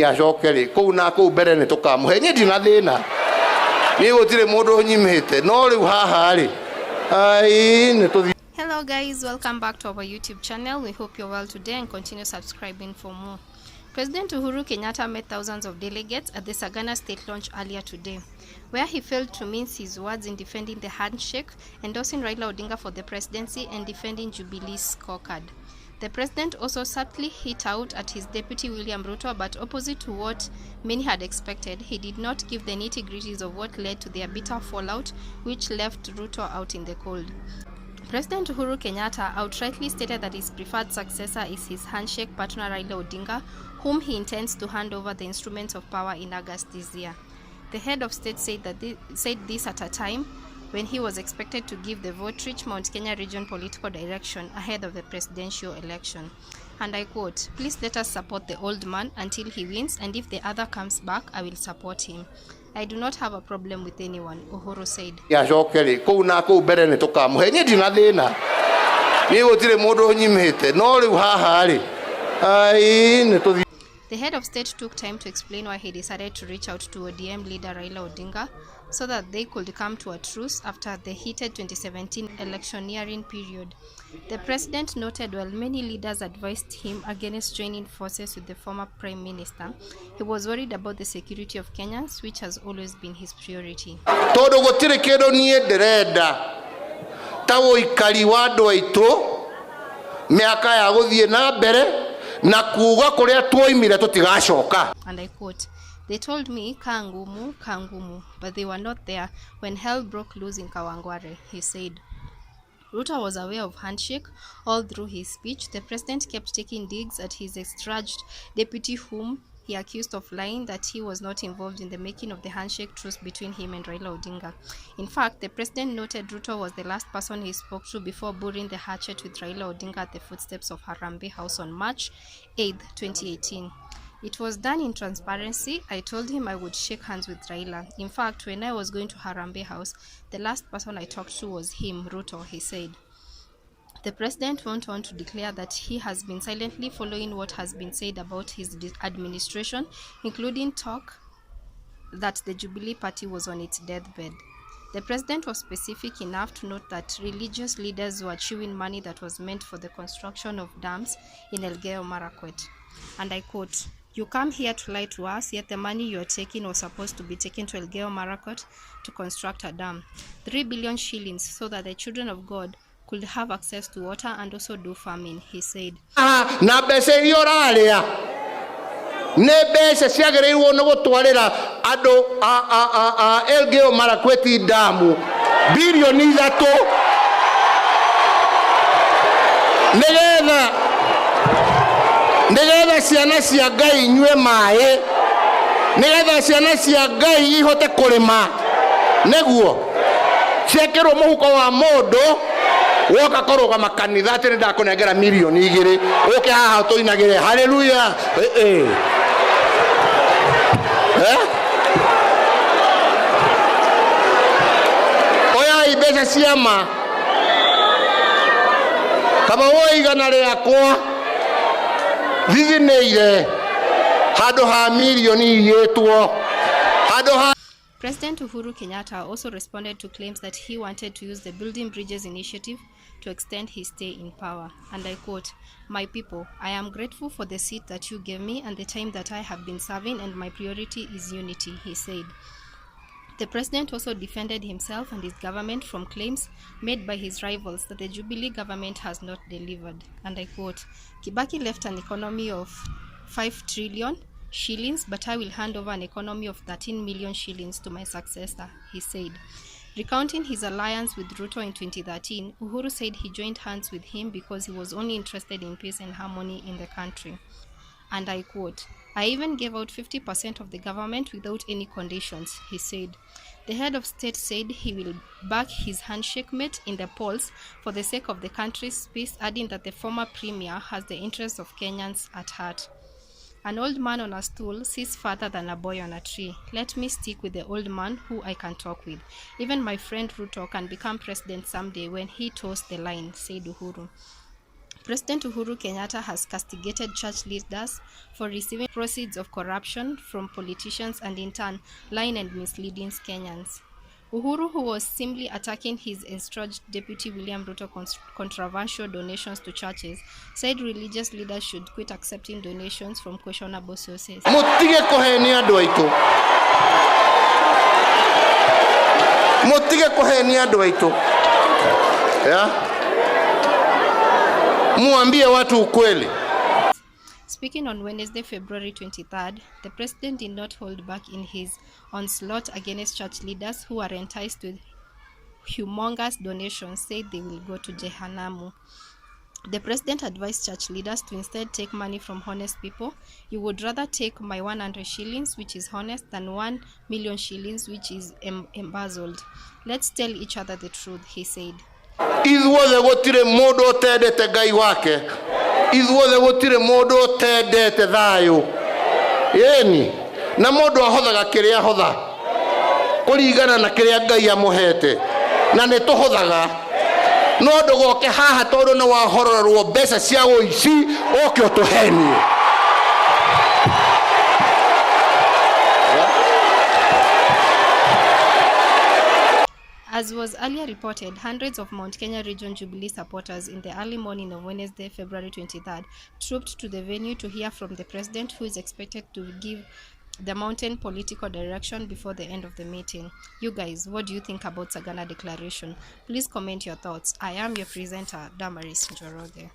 Yacokeri kou na kou mbere ni tukamuhe ni ndina thina ni gutire mundu nyimite no riu haha ri ai ni tuthi. Hello guys, welcome back to our YouTube channel. We hope you're well today and continue subscribing for more. President Uhuru Kenyata met thousands of delegates at the Sagana state launch earlier today, where he failed to mince his words in defending the handshake, endorsing Raila Odinga for the presidency and defending Jubilee's scorecard. The president also subtly hit out at his deputy William Ruto, but opposite to what many had expected, he did not give the nitty-gritties of what led to their bitter fallout, which left Ruto out in the cold. President Uhuru Kenyata outrightly stated that his preferred successor is his handshake partner Raila Odinga, whom he intends to hand over the instruments of power in August this year. The head of state said this at a time when he was expected to give the vote-rich Mount Kenya region political direction ahead of the presidential election. And I quote, "Please let us support the old man until he wins, and if the other comes back, I will support him. I do not have a problem with anyone," Uhuru said. Yacokeri kou na kou mbere ni tukamuhe ni ndina thina ni gutire mundu nyimite no riu haha ri ai ni tuthi. The head of state took time to explain why he decided to reach out to ODM leader Raila Odinga so that they could come to a truce after the heated 2017 electioneering period. The president noted while many leaders advised him against joining forces with the former prime minister, he was worried about the security of Kenyans, which has always been his priority. Todo gutire kindu nie ndirenda ta uikari wa andu aitu miaka ya guthie na mbere na kuga kuria twoimire tutigacoka. And I quote, "They told me kangumu kangumu, but they were not there when hell broke loose in Kawangware," he said. Ruto was aware of handshake all through his speech. The president kept taking digs at his estranged deputy, whom he accused of lying that he was not involved in the making of the handshake truce between him and Raila Odinga. In fact, the president noted Ruto was the last person he spoke to before burying the hatchet with Raila Odinga at the footsteps of Harambee House on March 8, 2018. "It was done in transparency. I told him I would shake hands with Raila. In fact, when I was going to Harambee House, the last person I talked to was him, Ruto," he said. The president went on to declare that he has been silently following what has been said about his administration, including talk that the Jubilee Party was on its deathbed. The president was specific enough to note that religious leaders were chewing money that was meant for the construction of dams in Elgeyo Marakwet. And I quote, "You come here to lie to us, yet the money you are taking was supposed to be taken to Elgeyo Marakwet to construct a dam. 3 billion shillings so that the children of God could have access to water and also do farming," he said. Na mbeca iria ũrarĩa nĩ mbeca ciagĩrĩirwo nĩ gũtwarĩra andũ a Elgeyo Marakwet damu bilioni 3 nĩgetha ciana cia Ngai inyue maĩ, nĩgetha ciana cia Ngai ihote kũrĩma, nĩguo ciekĩrwo mũhuko wa mũndũ woka koroga makanitha atĩ nĩndakũnengera milioni 2 ũke haha tũinagĩre haleluya. Oya mbeca ciama kama woe igana rĩakwa thithinĩire handũ ha milioni igĩtwo handũ ha. President Uhuru Kenyata also responded to claims that he wanted to use the Building Bridges initiative to extend his stay in power. And I quote, "My people, I am grateful for the seat that you gave me and the time that I have been serving, and my priority is unity," he said. The president also defended himself and his government from claims made by his rivals that the Jubilee government has not delivered. And I quote, "Kibaki left an economy of 5 trillion shillings, but I will hand over an economy of 13 million shillings to my successor," he said. Recounting his alliance with Ruto in 2013, Uhuru said he joined hands with him because he was only interested in peace and harmony in the country. And I quote, "I even gave out 50% of the government without any conditions," he said. The head of state said he will back his handshake mate in the polls for the sake of the country's peace, adding that the former premier has the interests of Kenyans at heart. "An old man on a stool sees farther than a boy on a tree. Let me stick with the old man who I can talk with. Even my friend Ruto can become president someday when he toes the line," said Uhuru. President Uhuru Kenyata has castigated church leaders for receiving proceeds of corruption from politicians and in turn lying and misleading Kenyans. Uhuru, who was simply attacking his estranged Deputy William Ruto's controversial donations to churches, said religious leaders should quit accepting donations from questionable sources. Mutige kuhenia andu aitu. Mutige kuhenia andu aitu. Muambie watu ukweli. Speaking on Wednesday, February 23rd, the president did not hold back in his onslaught against church leaders who are enticed with humongous donations, said they will go to Jehanamu. The president advised church leaders to instead take money from honest people. You would rather take my 100 shillings, which is honest, than 1 million shillings, which is embezzled. Let's tell each other the truth, he said. Ithuothe gutire mundu utendete Ngai wake. Ithuothe gutire mundu utendete thayu. Yeni na mundu ahothaga kiria ahotha kuringana na kiria Ngai amuhete na ni tuhothaga no ndugoke haha tondu ni wahororwo mbeca cia uici oke utuhenie. As was earlier reported, hundreds of Mount Kenya Region Jubilee supporters in the early morning of Wednesday, February 23rd, trooped to the venue to hear from the president, who is expected to give the mountain political direction before the end of the meeting. You guys, what do you think about Sagana declaration? Please comment your thoughts. I am your presenter, Damaris Njoroge.